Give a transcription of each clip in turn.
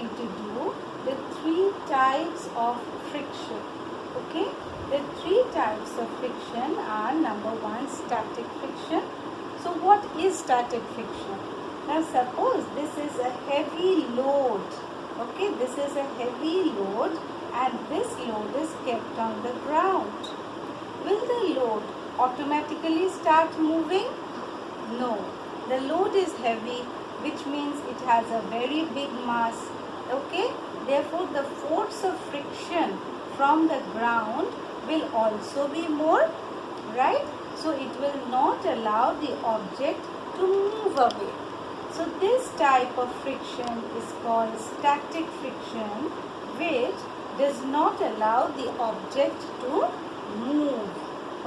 going to do the three types of friction. Okay, the three types of friction are: number one, static friction. So what is static friction? Now suppose this is a heavy load. Okay, this is a heavy load and this load is kept on the ground. Will the load automatically start moving? No. The load is heavy, which means it has a very big mass. Okay, therefore the force of friction from the ground will also be more, right? So it will not allow the object to move away. So this type of friction is called static friction, which does not allow the object to move.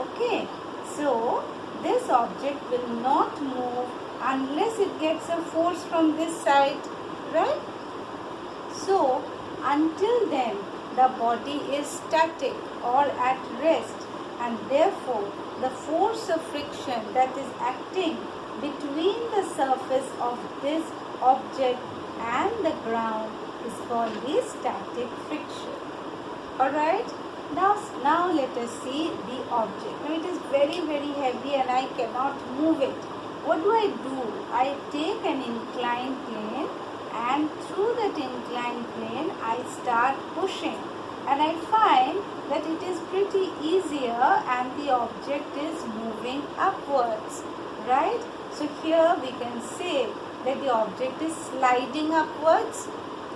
Okay, so this object will not move unless it gets a force from this side, right? So until then the body is static or at rest, and therefore the force of friction that is acting between the surface of this object and the ground is called the static friction. Alright, now let us see the object. Now it is very heavy and I cannot move it. What do? I take an inclined plane, and through that inclined plane I start pushing, and I find that it is pretty easier and the object is moving upwards, right? So here we can say that the object is sliding upwards.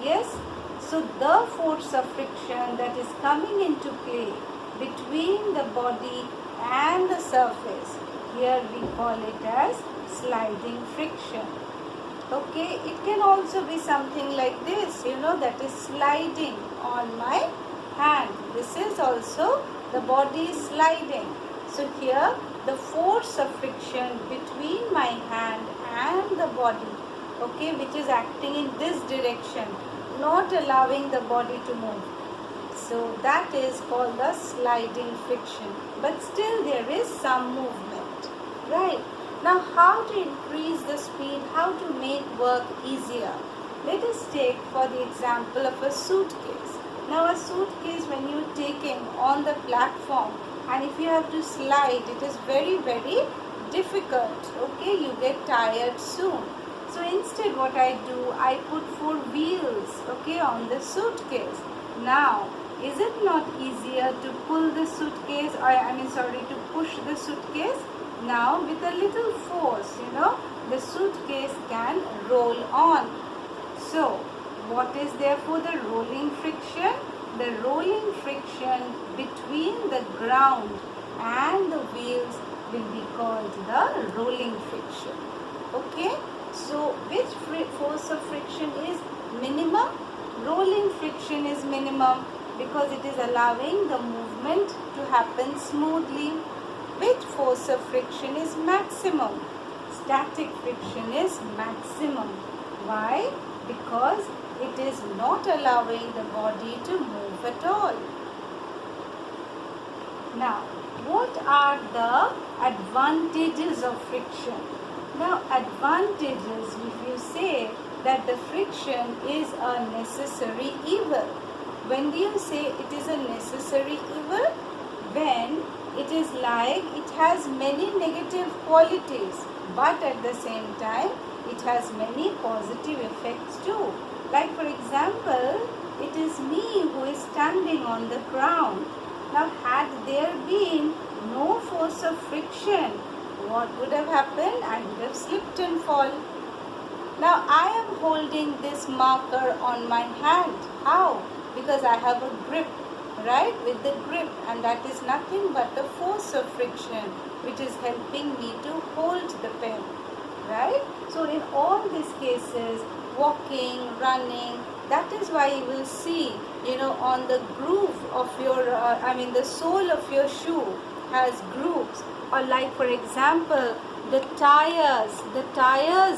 Yes, so the force of friction that is coming into play between the body and the surface, here we call it as sliding friction. Okay, it can also be something like this, that is sliding on my hand. This is also the body sliding. So here the force of friction between my hand and the body, okay, which is acting in this direction, not allowing the body to move. So that is called the sliding friction. But still there is some movement, right? Now how to increase the speed, how to make work easier? Let us take for the example of a suitcase. Now a suitcase, when you take it on the platform, and if you have to slide, it is very difficult. Okay, you get tired soon. So instead what I do, I put 4 wheels, okay, on the suitcase. Now is it not easier to pull the suitcase, to push the suitcase? Now with a little force, the suitcase can roll on. So what is therefore the rolling friction? The rolling friction between the ground and the wheels will be called the rolling friction. Okay, so which force of friction is minimum? Rolling friction is minimum because it is allowing the movement to happen smoothly. Which force of friction is maximum? Static friction is maximum. Why? Because it is not allowing the body to move at all. Now, what are the advantages of friction? Now, advantages, if you say that the friction is a necessary evil. When do you say it is a necessary evil? When it is like it has many negative qualities, but at the same time it has many positive effects too. Like for example, it is me who is standing on the ground. Now had there been no force of friction, what would have happened? I would have slipped and fall. Now I am holding this marker on my hand. How? Because I have a grip, right, with the grip, and that is nothing but the force of friction which is helping me to hold the pen, right? So in all these cases, walking, running, that is why you will see, on the groove of your, the sole of your shoe has grooves. Or like for example, the tires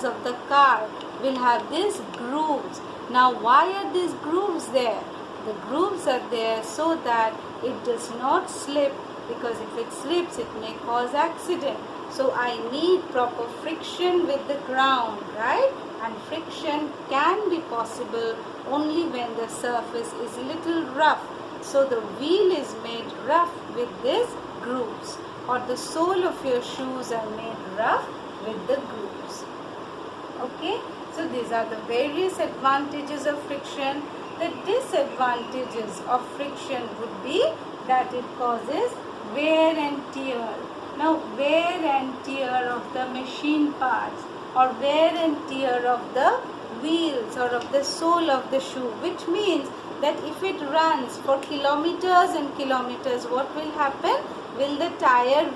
of the car will have these grooves. Now why are these grooves there? The grooves are there so that it does not slip, because if it slips it may cause accident. So I need proper friction with the ground, right? and friction can be possible only when the surface is little rough. So the wheel is made rough with these grooves, or the sole of your shoes are made rough with the grooves. Okay, so these are the various advantages of friction. The disadvantages of friction would be that it causes wear and tear. Now, wear and tear of the machine parts, or wear and tear of the wheels or of the sole of the shoe, which means that if it runs for kilometers and kilometers, what will happen? Will the tire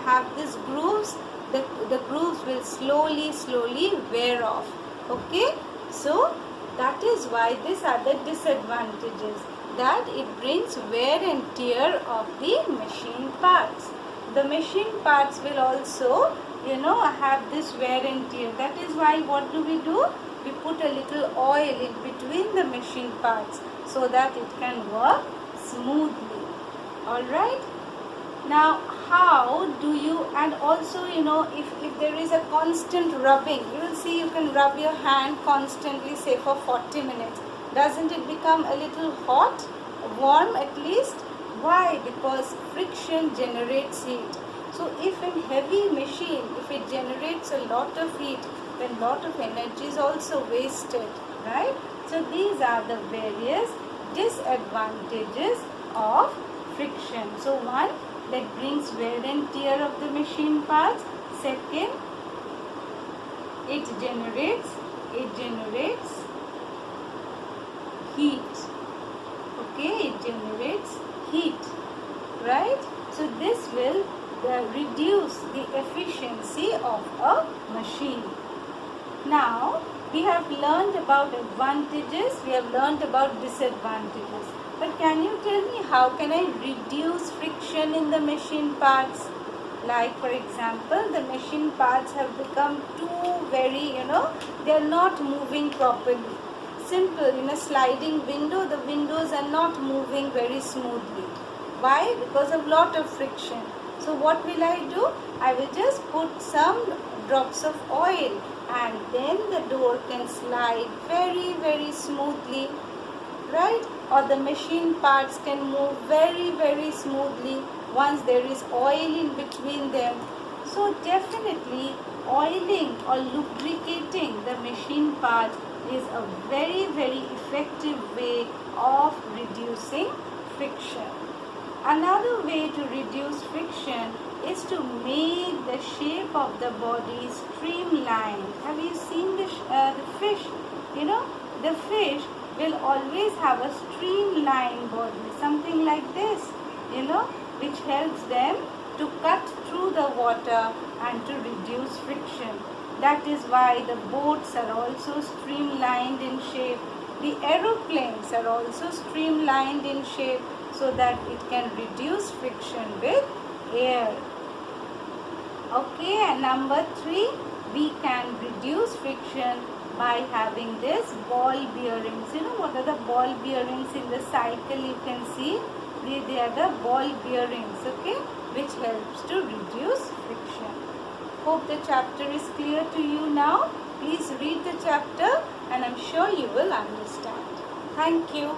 have these grooves? The grooves will slowly wear off. Okay, so that is why these are the disadvantages, that it brings wear and tear of the machine parts. The machine parts will also, have this wear and tear. That is why what do? We put a little oil in between the machine parts so that it can work smoothly. Alright. Now, how do you, and also, if there is a constant rubbing, you will see you can rub your hand constantly, say for 40 minutes. Doesn't it become a little hot, warm at least? Why? Because friction generates heat. So if in heavy machine, if it generates a lot of heat, then lot of energy is also wasted, right? So these are the various disadvantages of friction. So one, that brings wear and tear of the machine parts. Second, it generates heat. Okay, it generates heat, right? So this will reduce the efficiency of a machine. Now, we have learned about advantages, we have learned about disadvantages. But can you tell me, how can I reduce friction in the machine parts? Like, for example, the machine parts have become too very, they are not moving properly. Simple, in a sliding window, the windows are not moving very smoothly. Why? Because of lot of friction. So what will I do? I will just put some drops of oil, and then the door can slide very smoothly, right? Or the machine parts can move very smoothly once there is oil in between them. So definitely oiling or lubricating the machine parts is a very effective way of reducing friction. Another way to reduce friction is to make the shape of the body streamlined. Have you seen the fish? The fish will always have a streamlined body, something like this, which helps them to cut through the water and to reduce friction. That is why the boats are also streamlined in shape. The aeroplanes are also streamlined in shape so that it can reduce friction with air. Okay, and number 3, we can reduce friction by having this ball bearings. What are the ball bearings in the cycle? You can see they are the ball bearings, okay, which helps to reduce friction. Hope the chapter is clear to you now. Please read the chapter and I'm sure you will understand. Thank you.